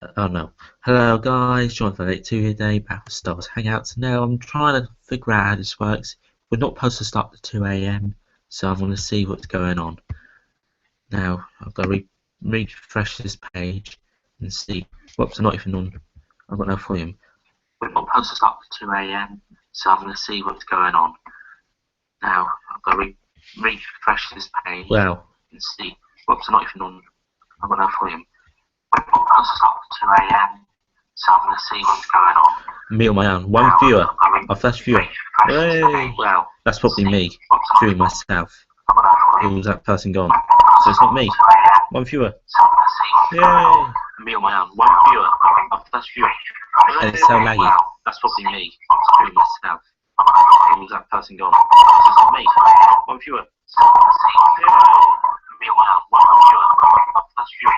Oh no. Hello guys, Jonathan82 here today, back with Star Wars Hangouts. Now I'm trying to figure out how this works. We're not supposed to start at 2 a.m, so I'm going to see what's going on. Now, I've got to refresh this page and see. Whoops, I'm not even on. I've got no volume. We're not supposed to start at 2 a.m, so I'm going to see what's going on. Now, I've got to refresh this page and see. Whoops, I'm not even on. I've got no volume. We're not supposed to start at 2 a.m. So I'm going to see what's going on. Me on my own. One viewer. Our first viewer. Hey. Well, that's probably me viewing myself. Who's that person gone? So it's not me. One viewer. Yay. Me on my own. One viewer. Our first viewer. And it's so laggy. That's probably me viewing myself. Who's that person gone? So it's not me. One viewer. Yay. Me on my own. One viewer. Our first viewer.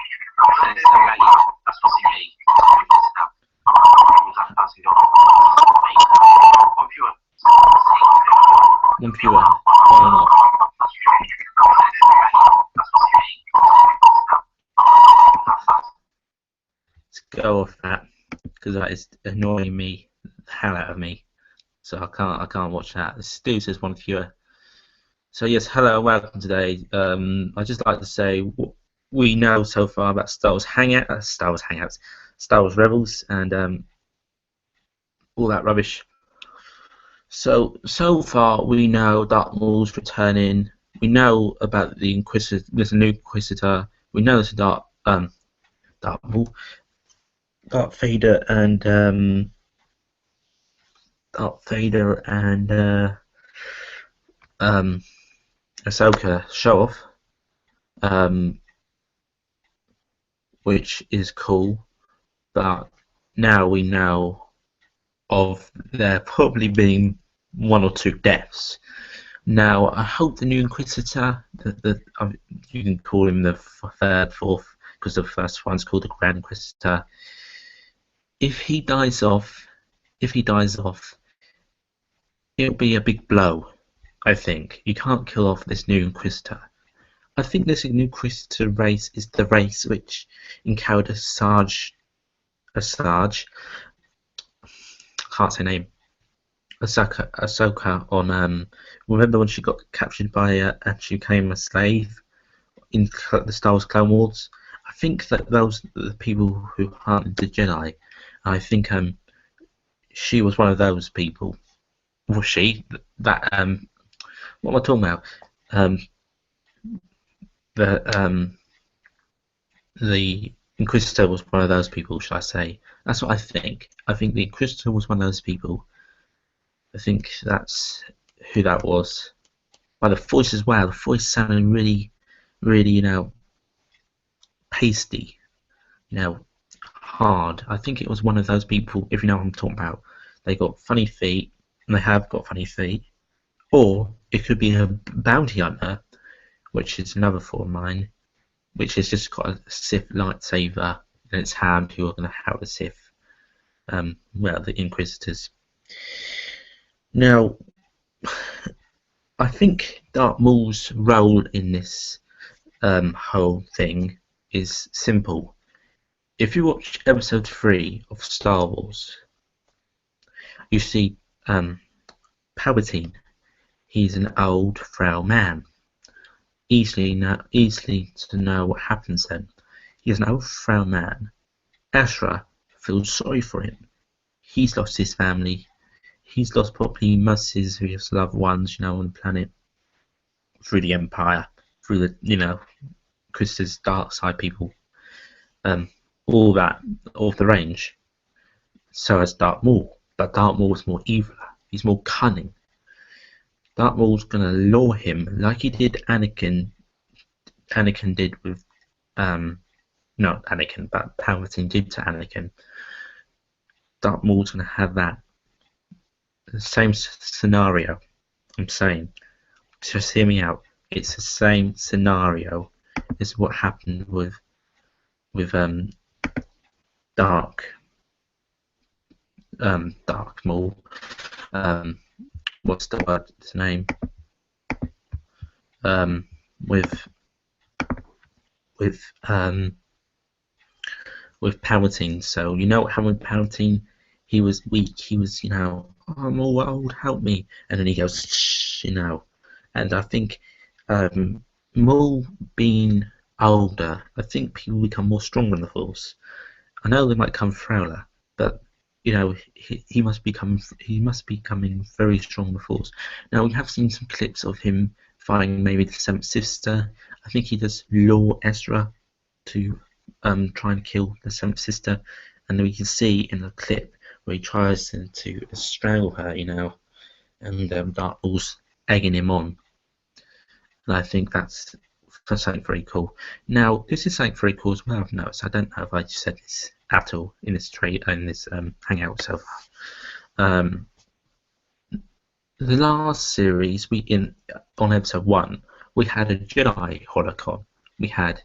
And it's so laggy. That's probably me viewing myself. One viewer, on and off. Let's go off that because that is annoying me the hell out of me. So I can't watch that. Stu says one viewer. So yes, hello, welcome today. I'd just like to say what we know so far about Star Wars Hangouts, Star Wars Rebels, and all that rubbish. So far we know Darth Maul's returning. We know about the Inquisitor. There's a new Inquisitor. We know there's a Darth Maul, Darth Vader, and Ahsoka show off, which is cool. But now we know of there probably being one or two deaths. Now, I hope the new Inquisitor, you can call him the third, fourth, because the first one's called the Grand Inquisitor. If he dies off, it'll be a big blow. I think you can't kill off this new Inquisitor. I think this new Inquisitor race is the race which encountered Asajj. Can't say name. Ahsoka on remember when she got captured by and she became a slave in the Star Wars Clone Wars? I think that those are the people who hunted the Jedi. I think she was one of those people. Was she? That what am I talking about? The Inquisitor was one of those people, should I say? That's what I think. I think the Inquisitor was one of those people. I think that's who that was. By the voice as well. The voice sounded really, pasty. Hard. I think it was one of those people, if you know what I'm talking about. They got funny feet, and they have got funny feet. Or it could be a bounty hunter, which is another thought of mine, which has just got a Sith lightsaber in its hand who are going to help the Sith. The Inquisitors. Now, I think Darth Maul's role in this whole thing is simple. If you watch Episode 3 of Star Wars, you see Palpatine. He's an old, frail man. Easily to know what happens then. He's an old, frail man. Ezra feels sorry for him. He's lost his family. He's lost probably most of his loved ones, on the planet, through the Empire, through the, Chris's dark side people, all that, off the range. So has Darth Maul, but Darth Maul's more evil. He's more cunning. Darth Maul's gonna lure him like he did Anakin. Anakin did with, not Anakin, but Palpatine did to Anakin. Darth Maul's gonna have that. The same scenario. I'm saying, just hear me out. It's the same scenario as what happened with Dark Maul. What's the word? His name? With with Palpatine. So you know what happened with Palpatine? He was weak. He was, I'm all old, help me. And then he goes, shh, And I think Maul being older, I think people become more stronger in the Force. I know they might come frailer, but he must be becoming very strong in the Force. Now we have seen some clips of him fighting maybe the Seventh Sister. I think he does lure Ezra to try and kill the Seventh Sister, and we can see in the clip where he tries to strangle her, and Darth Maul's egging him on. And I think that's something very cool. Now, this is something very cool as well. I've noticed. I don't know if I just said this at all in this hangout so far. The last series, on episode 1, we had a Jedi holocron. We had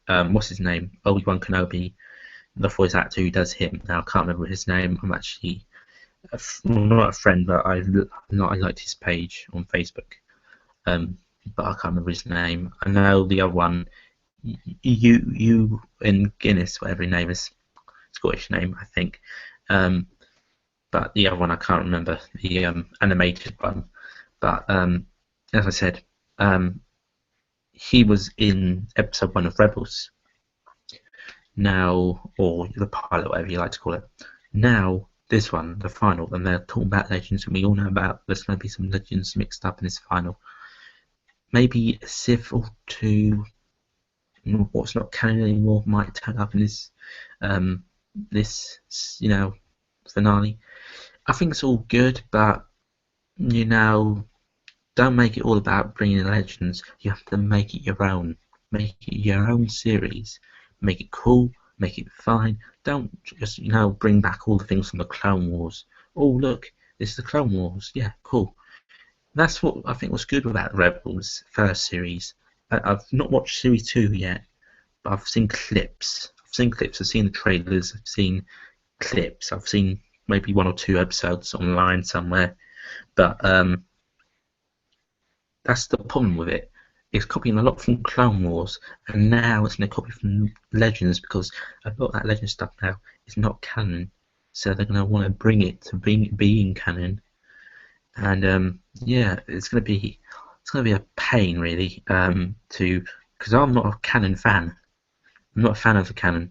what's his name? Obi-Wan Kenobi, the voice actor who does him. Now I can't remember his name. I'm actually not a friend, but I liked his page on Facebook. But I can't remember his name. I know the other one, you in Guinness, whatever his name is, Scottish name, I think. But the other one I can't remember, the animated one. But as I said, he was in episode 1 of Rebels. Now, or the pilot, whatever you like to call it. Now, this one, the final, and they're talking about legends, and we all know about there's going to be some legends mixed up in this final. Maybe a Sith or two, what's not canon anymore, might turn up in this, finale. I think it's all good, but don't make it all about bringing legends. You have to make it your own. Make it your own series. Make it cool. Make it fine. Don't just bring back all the things from the Clone Wars. Oh look, this is the Clone Wars. Yeah, cool. That's what I think was good about Rebels first series. I've not watched series 2 yet, but I've seen clips. I've seen the trailers. I've seen clips. I've seen maybe 1 or 2 episodes online somewhere. But that's the problem with it. It's copying a lot from Clone Wars, and now it's going to copy from Legends, because a lot of that Legend stuff now is not canon. So they're going to want to bring it to being canon. And yeah, it's going to be a pain really because I'm not a canon fan. I'm not a fan of the canon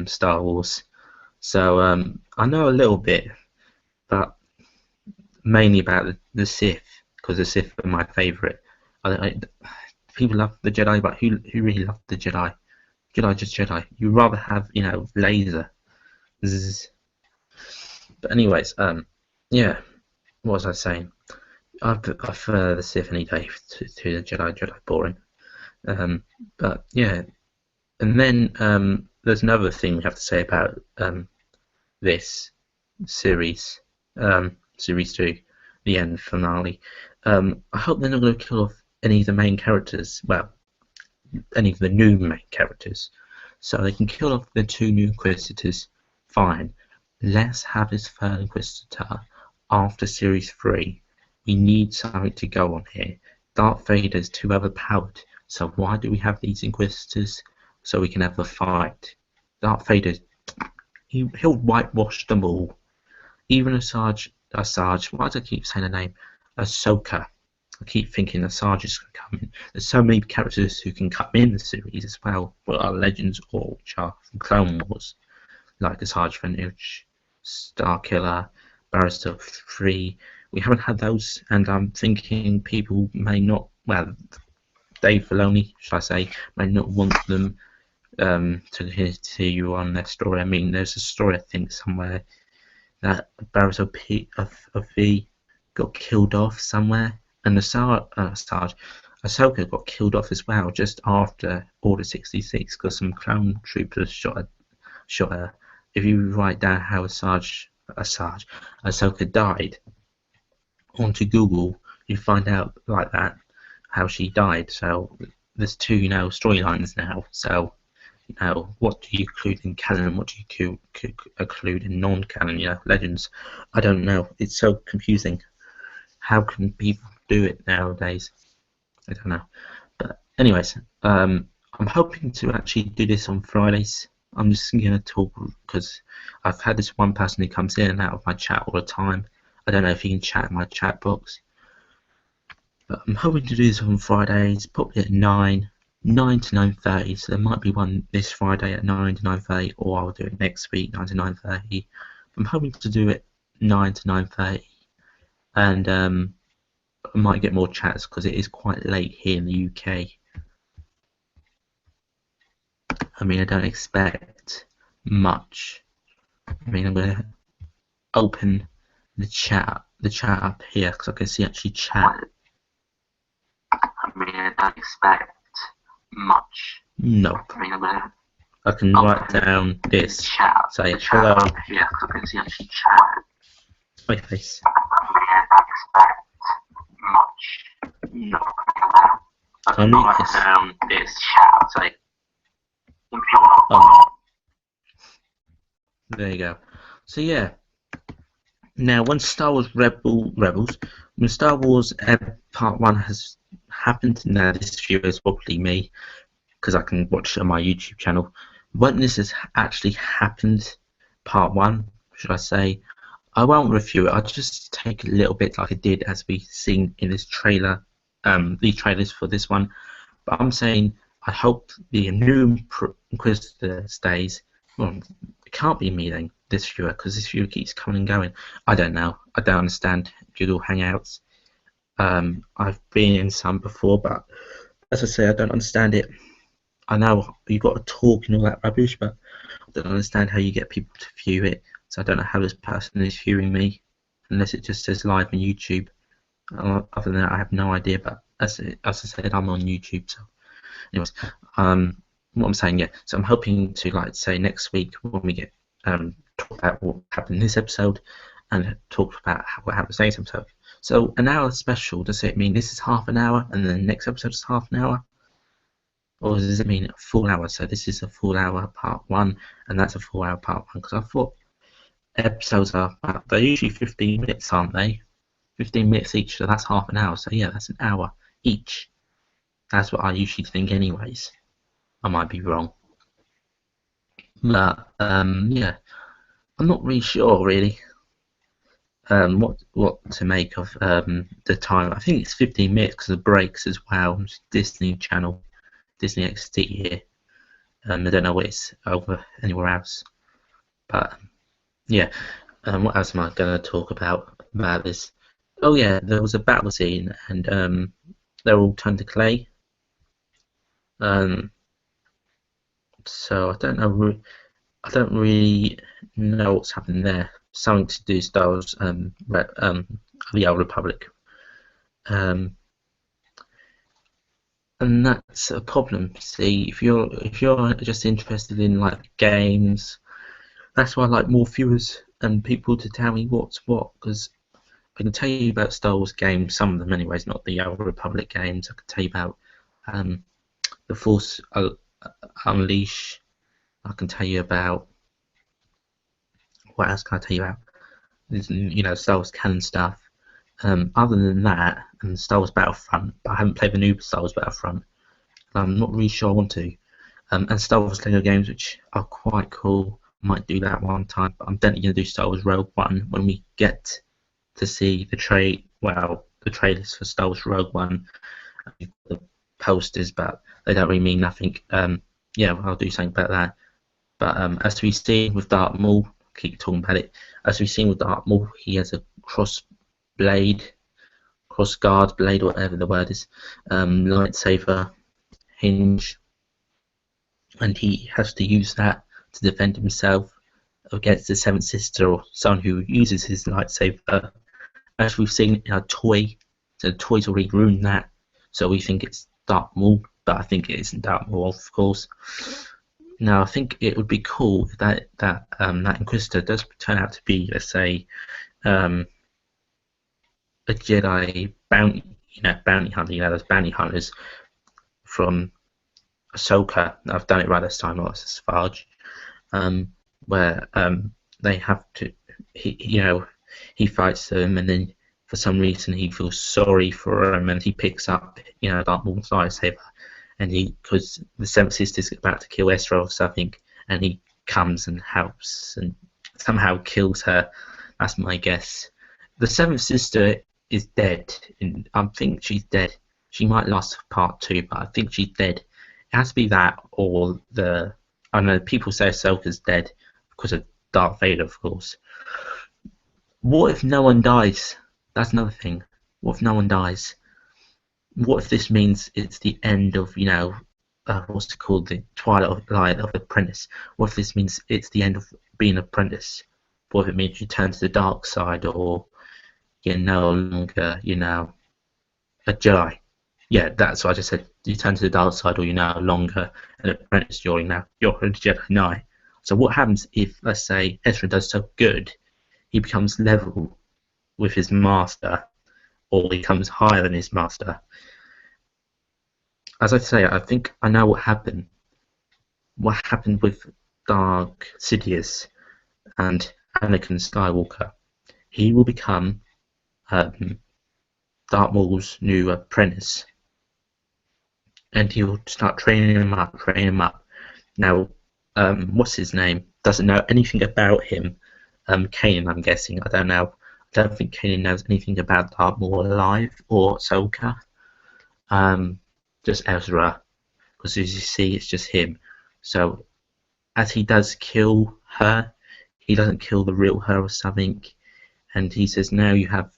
Star Wars. So I know a little bit, but mainly about the Sith, because the Sith are my favourite. People love the Jedi, but who really loved the Jedi? Jedi just Jedi. You'd rather have laser. Zzz. But anyways, yeah. What was I saying? I prefer the Sith any day to the Jedi. Jedi boring. But yeah, and then there's another thing we have to say about this series, series 2, the end finale. I hope they're not going to kill off any of the main characters. Well, any of the new main characters, so they can kill off the 2 new Inquisitors. Fine. Let's have this third Inquisitor after series 3. We need something to go on here. Darth Vader's too overpowered, so why do we have these Inquisitors? So we can have a fight. Darth Vader, he'll whitewash them all. Even Asajj, why do I keep saying the name? Ahsoka. I keep thinking Asajj is going to come in. There's so many characters who can come in the series as well, but are legends or which are from Clone Wars, like Asajj Ventress, Starkiller, Barrister 3. We haven't had those, and I'm thinking people may not, well, Dave Filoni, should I say, may not want them to continue on their story. I mean, there's a story, I think, somewhere that Barrister of V got killed off somewhere, and Ahsoka got killed off as well just after Order 66 because some clone troopers shot her. If you write down how Ahsoka died onto Google, you find out like that how she died. So there's 2 storylines now. So what do you include in canon? What do you include in non-canon? Legends. I don't know. It's so confusing. How can people do it nowadays? I don't know. But anyways, I'm hoping to actually do this on Fridays. I'm just gonna talk because I've had this one person who comes in and out of my chat all the time. I don't know if he can chat in my chat box, but I'm hoping to do this on Fridays, probably at 9 to 9:30. So there might be one this Friday at 9 to 9:30, or I'll do it next week 9 to 9:30. I'm hoping to do it 9 to 9:30, and I might get more chats because it is quite late here in the UK. I mean, I don't expect much. I mean, I'm gonna open the chat up here because I can see actually chat. I mean, I don't expect much. No. I mean, I can write down this. Chat. Say hello. Here because I can see actually chat. My face. I mean, I don't expect much. No. I can write down this. Chat. Say. Oh. There you go. So yeah. Now, when Star Wars when Star Wars Part 1 has happened, now this viewer is probably me, because I can watch it on my YouTube channel. When this has actually happened, Part 1, should I say, I won't review it, I'll just take a little bit like I did as we've seen in this trailer, the trailers for this one. But I'm saying, I hope the new Inquisitor stays. Well, it can't be me then, this viewer, because this viewer keeps coming and going. I don't know. I don't understand Google Hangouts. I've been in some before, but as I say, I don't understand it. I know you've got to talk and all that rubbish, but I don't understand how you get people to view it. So I don't know how this person is viewing me, unless it just says live on YouTube. Other than that, I have no idea. But as I said, I'm on YouTube. So, anyways, what I'm saying, yeah. So I'm hoping to, like, say next week when we get talk about what happened in this episode and talk about what happened in this episode. So an hour special, does it mean this is half an hour and then the next episode is half an hour? Or does it mean a full hour? So this is a full hour part 1 and that's a full hour part 1, because I thought episodes are about, they're usually 15 minutes, aren't they? 15 minutes each, so that's half an hour. So yeah, that's an hour each. That's what I usually think anyways. I might be wrong. But yeah, I'm not really sure really what to make of the time. I think it's 15 minutes because of breaks as well. It's Disney Channel, Disney XD here. I don't know what it's over anywhere else. But yeah, what else am I going to talk about this? Oh yeah, there was a battle scene and they're all turned to clay. So I don't really know what's happening there. Something to do with Star Wars, the Old Republic, and that's a problem. See, if you're just interested in like games, that's why I like more viewers and people to tell me what's what, because I can tell you about Star Wars games, some of them anyways, not the Old Republic games. I can tell you about the Force Unleash. I can tell you about, what else can I tell you about? You know, Star Wars canon stuff. Other than that, and Star Wars Battlefront, but I haven't played the new Star Wars Battlefront. I'm not really sure I want to. And Star Wars Lego games, which are quite cool. Might do that one time, but I'm definitely going to do Star Wars Rogue One when we get to see the trailers for Star Wars Rogue One. The posters, but they don't really mean nothing. Yeah, I'll do something about that. But as we've seen with Darth Maul, keep talking about it. As we've seen with Darth Maul, he has a cross guard blade, whatever the word is, lightsaber hinge, and he has to use that to defend himself against the Seventh Sister or someone who uses his lightsaber. As we've seen in a toy, so the toy's already ruined that, so we think it's Darth Maul, but I think it isn't Darth Maul, of course. Now, I think it would be cool if that Inquisitor does turn out to be, let's say, a Jedi bounty hunter. You know, those bounty hunters from Ahsoka. I've done it right this time, not Sfarge. Where they have to, he fights them, and then for some reason he feels sorry for him, and he picks up, Darth Maul's lightsaber, and because the Seventh Sister's about to kill Ezra or something, and he comes and helps and somehow kills her. That's my guess. The seventh sister is dead. I think she's dead. She might last part 2, but I think she's dead. It has to be that, or I know people say Ahsoka's dead because of Darth Vader, of course. What if no one dies? That's another thing. What if no one dies? What if this means it's the end of, what's it called, the twilight of the apprentice? What if this means it's the end of being an apprentice? What if it means you turn to the dark side, or you're no longer, a Jedi? Yeah, that's what I just said. You turn to the dark side, or you're no longer an apprentice. You're a Jedi Knight. So what happens if, let's say, Ezra does so good, he becomes level with his master, or he becomes higher than his master? As I say, I think I know what happened. What happened with Dark Sidious and Anakin Skywalker? He will become Darth Maul's new apprentice, and he will start training him up. Now, what's his name? Doesn't know anything about him. Kanan, I'm guessing. I don't know. I don't think Kanan knows anything about Darth Maul alive or Ahsoka. Just Ezra, because as you see, it's just him. So, as he does kill her, he doesn't kill the real her or something, and he says, now you have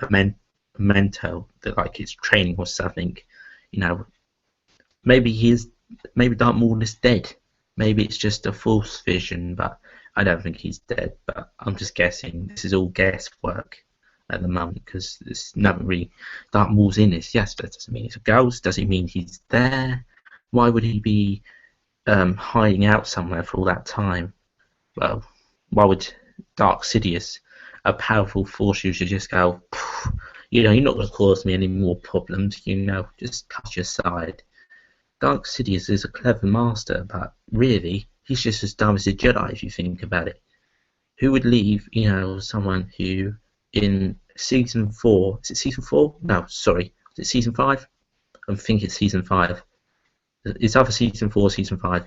a mentor that like it's training or something. Maybe Darth Maul is dead. Maybe it's just a false vision, but I don't think he's dead. But I'm just guessing. This is all guesswork at the moment, because there's nothing really. Darth Maul's in this. Yes, that doesn't mean it's a ghost. Does it mean he's there? Why would he be hiding out somewhere for all that time? Well, why would Dark Sidious, a powerful force user, just go, you're not going to cause me any more problems, just cut your side? Dark Sidious is a clever master, but really, he's just as dumb as a Jedi if you think about it. Who would leave, someone who in season 4, is it season 4? No, sorry, is it season 5? I think it's season 5. It's either season 4 or season 5,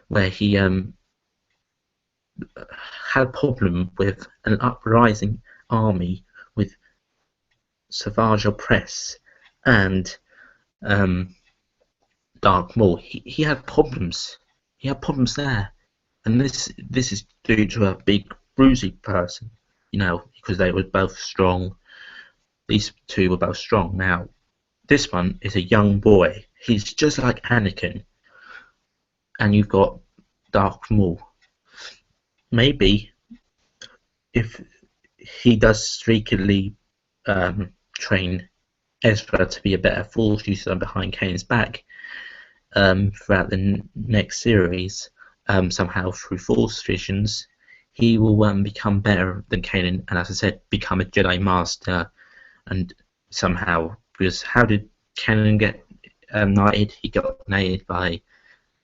where he had a problem with an uprising army with Savage Opress and Darth Maul. He had problems. He had problems there, and this is due to a big bruisey person, because they were both strong. These two were both strong. Now, this one is a young boy. He's just like Anakin, and you've got Darth Maul. Maybe if he does secretly train Ezra to be a better force user behind Kanan's back throughout the next series, somehow through force visions, he will become better than Kanan, and as I said, become a Jedi Master. And somehow, because how did Kanan get knighted? He got knighted by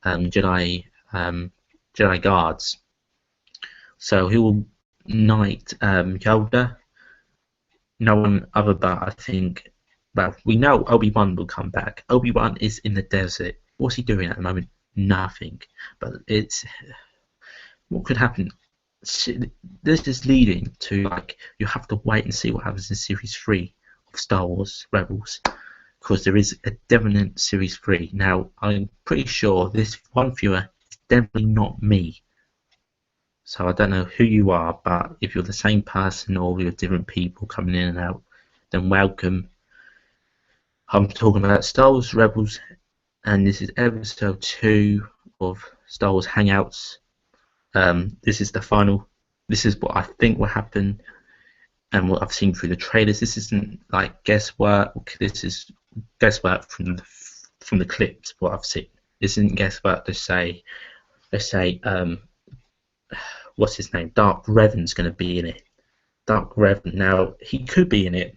Jedi guards. So he will knight Yoda. No one other but I think. Well, we know Obi-Wan will come back. Obi-Wan is in the desert. What's he doing at the moment? Nothing. But what could happen? This is leading to you have to wait and see what happens in Series 3 of Star Wars Rebels, because there is a definite Series 3. Now, I'm pretty sure this one viewer is definitely not me. So I don't know who you are, but if you're the same person or you're different people coming in and out, then welcome. I'm talking about Star Wars Rebels, and this is episode 2 of Star Wars Hangouts. This is the final. This is what I think will happen, and what I've seen through the trailers. This isn't guesswork. This is guesswork from the clips. What I've seen. This isn't guesswork to say. Let's say, what's his name? Dark Revan's going to be in it. Dark Revan. Now he could be in it,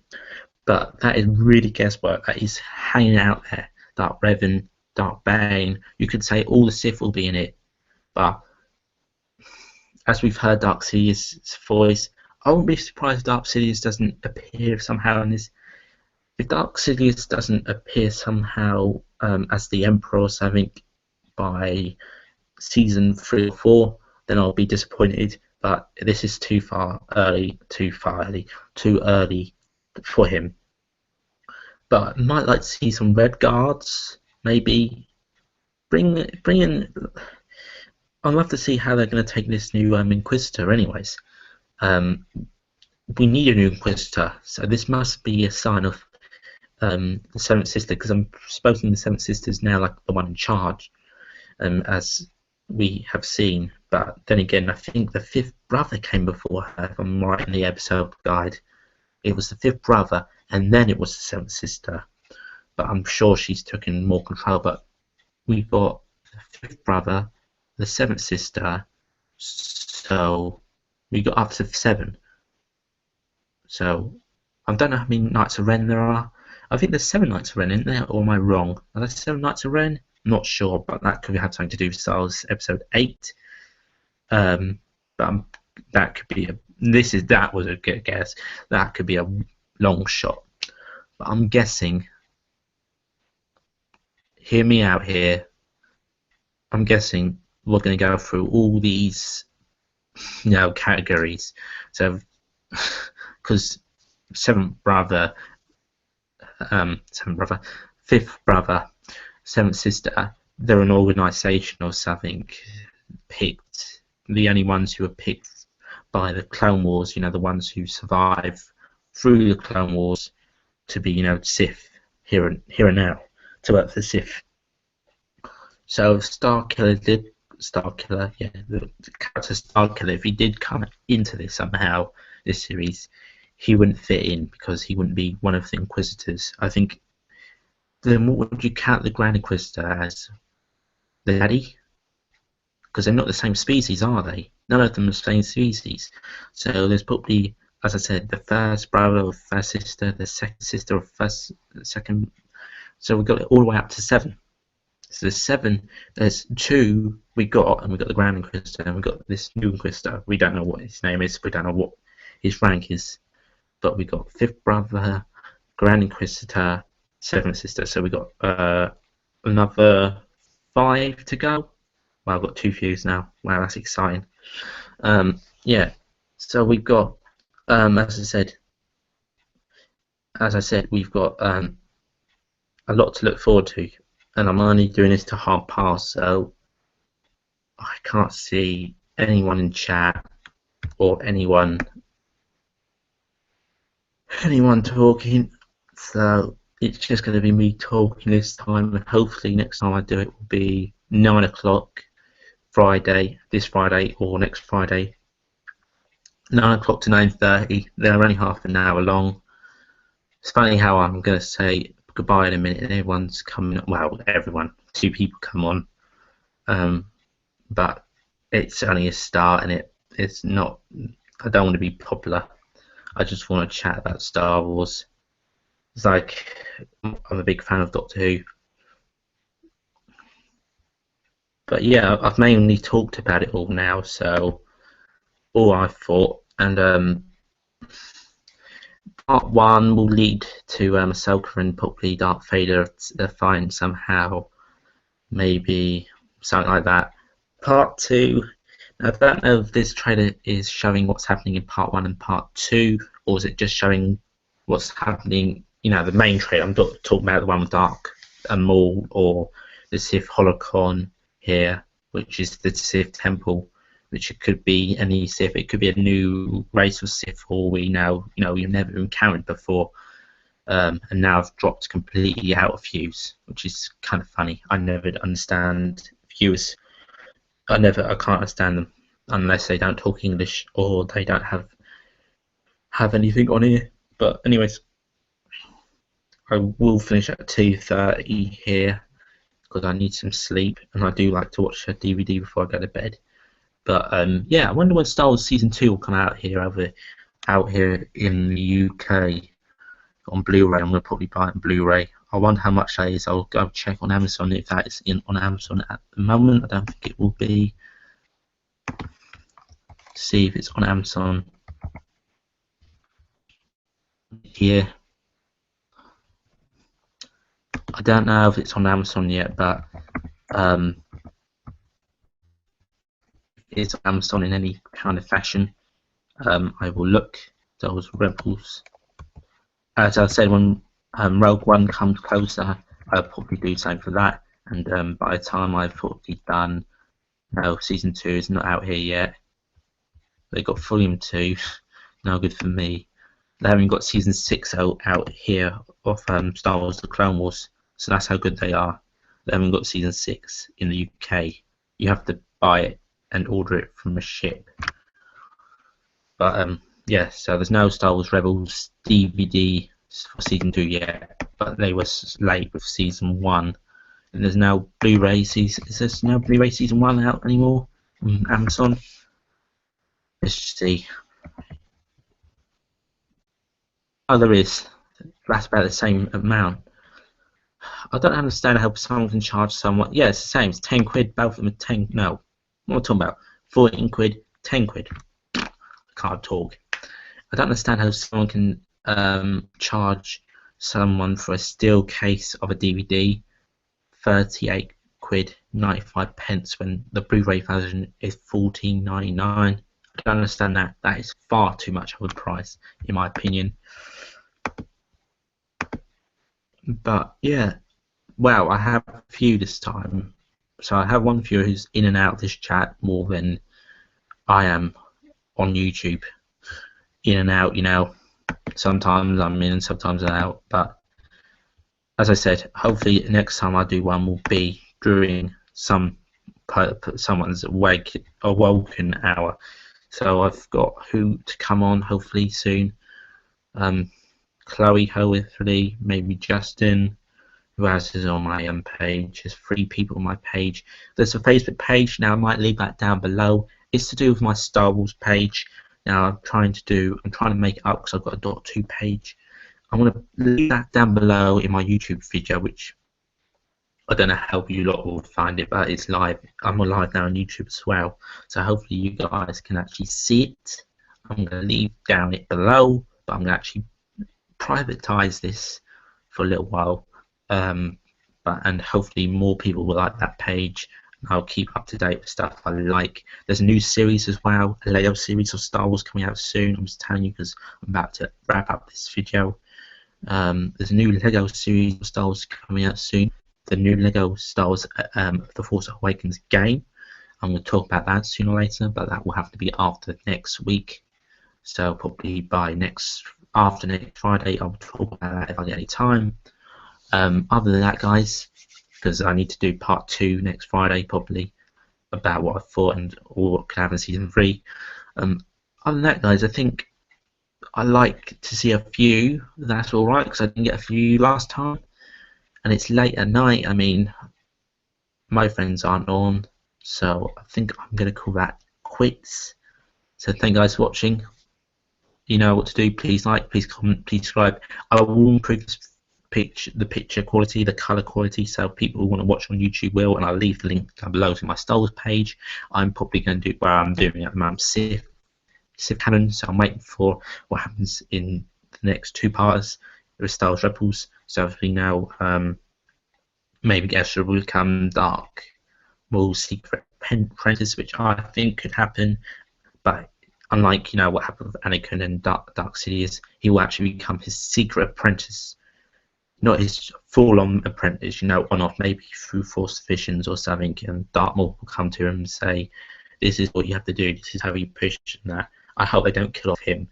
but that is really guesswork. That is hanging out there. Dark Revan, Dark Bane. You could say all the Sith will be in it, but as we've heard Dark Sidious' voice, I wouldn't be surprised if Dark Sidious doesn't appear somehow in this. If Dark Sidious doesn't appear somehow as the Emperor or something by season 3 or 4, then I'll be disappointed. But this is too early for him. But I might like to see some red guards, maybe bring in. I'd love to see how they're going to take this new Inquisitor. Anyways, we need a new Inquisitor, so this must be a sign of the Seventh Sister, because I'm supposing the Seventh Sister is now like the one in charge, as we have seen. But then again, I think the fifth brother came before her, if I'm right in the episode guide. It was the fifth brother, and then it was the Seventh Sister. But I'm sure she's taken more control. But we've got the fifth brother, the Seventh Sister, so we got up to 7. So I don't know how many Knights of Ren there are. I think there's 7 Knights of Ren, isn't there? Or am I wrong? Are there 7 Knights of Ren? I'm not sure, but that could have something to do with Star Wars Episode 8. But that could be that was a good guess. That could be a long shot. But I'm guessing. Hear me out here. I'm guessing we're going to go through all these, categories. So, because seventh brother, fifth brother, seventh sister, they're an organisation or something picked. The only ones who are picked by the Clone Wars, the ones who survive through the Clone Wars to be, Sith here and now, to work for Sith. So the character Starkiller, if he did come into this somehow, this series, he wouldn't fit in because he wouldn't be one of the Inquisitors. I think. Then what would you count the Grand Inquisitor as? The daddy? Because they're not the same species, are they? None of them are the same species. So there's probably, as I said, the first brother or first sister, the second sister or second. So we've got it all the way up to 7. So there's 7. There's 2 we got, and we got the Grand Inquisitor, and we got this new Inquisitor. We don't know what his name is. We don't know what his rank is. But we got 5th brother, Grand Inquisitor, 7th sister. So we got another 5 to go. Well, I've got 2 views now. Wow, that's exciting. Yeah. So we've got, as I said, we've got a lot to look forward to, and I'm only doing this to half past, so I can't see anyone in chat or anyone talking. So it's just going to be me talking this time, and hopefully next time I do it will be 9 o'clock Friday, this Friday or next Friday. 9 o'clock to 9:30. They're only half an hour long. It's funny how I'm going to say goodbye in a minute and everyone's coming. Well, everyone. 2 people come on. But it's only a start, and it's not. I don't want to be popular. I just want to chat about Star Wars. It's like I'm a big fan of Doctor Who. But yeah, I've mainly talked about it all now, so all I thought, and part 1 will lead to Ahsoka and probably Darth Vader find somehow, maybe something like that. Part 2, I don't know if this trailer is showing what's happening in part 1 and part 2, or is it just showing what's happening, the main trailer. I'm not talking about the one with Dark Maul or the Sith Holocron here, which is the Sith Temple, which it could be any Sith. It could be a new race of Sith, or we now, you've never encountered before, and now I've dropped completely out of views, which is kind of funny. I never understand viewers. I can't understand them unless they don't talk English or they don't have anything on here. But anyways, I will finish at 2:30 here because I need some sleep, and I do like to watch a DVD before I go to bed. But yeah, I wonder when Star Wars Season 2 will come out here in the UK on Blu-ray. I'm going to probably buy it on Blu-ray. I wonder how much that is. I'll go check on Amazon if that is on Amazon at the moment. I don't think it will be. See if it's on Amazon here. I don't know if it's on Amazon yet, but is on Amazon in any kind of fashion, I will look those Rebels. As I said, when Rogue One comes closer, I'll probably do something for that. And by the time I've probably done, no, season 2 is not out here yet. They got Volume 2, no good for me. They haven't got season 6 out here of Star Wars: The Clone Wars, so that's how good they are. They haven't got season 6 in the UK. You have to buy it and order it from a ship. But yeah, so there's no Star Wars Rebels DVD for season 2 yet, but they were late with season 1. And there's no Blu-ray season. Is there no Blu-ray season 1 out anymore on Amazon? Let's see. Oh, there is. That's about the same amount. I don't understand how someone can charge someone. Yeah, it's the same. It's 10 quid. Both of them are 10. No, what am I talking about? 14 quid, 10 quid. I can't talk. I don't understand how someone can charge someone for a steel case of a DVD 38 quid 95 pence when the Blu-ray version is $14.99. I don't understand that. That is far too much of a price, in my opinion. But yeah, well, I have a few this time. So I have one viewer who's in and out of this chat more than I am on YouTube. In and out, you know. Sometimes I'm in and sometimes I'm out. But as I said, hopefully next time I do one will be during someone's awoken hour. So I've got who to come on hopefully soon. Chloe, hopefully, maybe Justin. Who else is on my page? There's 3 people on my page. There's a Facebook page. Now I might leave that down below. It's to do with my Star Wars page. Now I'm trying to make it up because I've got a .2 page. I'm going to leave that down below in my YouTube video, which I don't know how you lot will find it, but it's live. I'm live now on YouTube as well, so hopefully you guys can actually see it. I'm going to leave down it below, but I'm going to actually privatize this for a little while, and hopefully more people will like that page. I'll keep up to date with stuff I like. There's a new series as well, a Lego series of Star Wars coming out soon. I'm just telling you because I'm about to wrap up this video. There's a new Lego series of Star Wars coming out soon. The new Lego Star Wars The Force Awakens game. I'm going to talk about that sooner or later, but that will have to be after next week. So probably after next Friday, I'll talk about that if I get any time. Other than that, guys, because I need to do part 2 next Friday, probably, about what I thought and what could happen in season 3. Other than that, guys, I think I like to see a few. That's alright, because I didn't get a few last time. And it's late at night. I mean, my friends aren't on, so I think I'm going to call that quits. So thank you guys for watching. You know what to do. Please like, please comment, please subscribe. I will improve the picture quality, the color quality, so people who want to watch on YouTube will, and I'll leave the link down below to my Star Wars page. I'm probably going to do where I'm doing at the moment, Sith Canon, so I'm waiting for what happens in the next 2 parts with Star Wars Rebels. So hopefully now, maybe Ezra will become Dark Maul's secret apprentice, which I think could happen, but unlike, you know, what happened with Anakin and Dark Sidious, he will actually become his secret apprentice. Not his full-on apprentice, you know, on-off, maybe through Force visions or something, and Darth Maul will come to him and say, this is what you have to do, this is how you push and that. I hope they don't kill off him.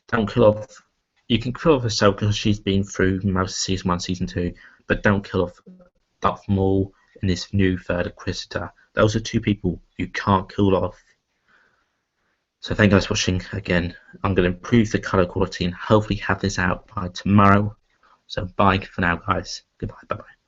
Don't kill off... You can kill off Ahsoka because she's been through most of Season 1, Season 2, but don't kill off Darth Maul and this new third Inquisitor. Those are 2 people you can't kill off. So thank you guys for watching again. I'm going to improve the colour quality and hopefully have this out by tomorrow. So bye for now, guys. Goodbye. Bye-bye.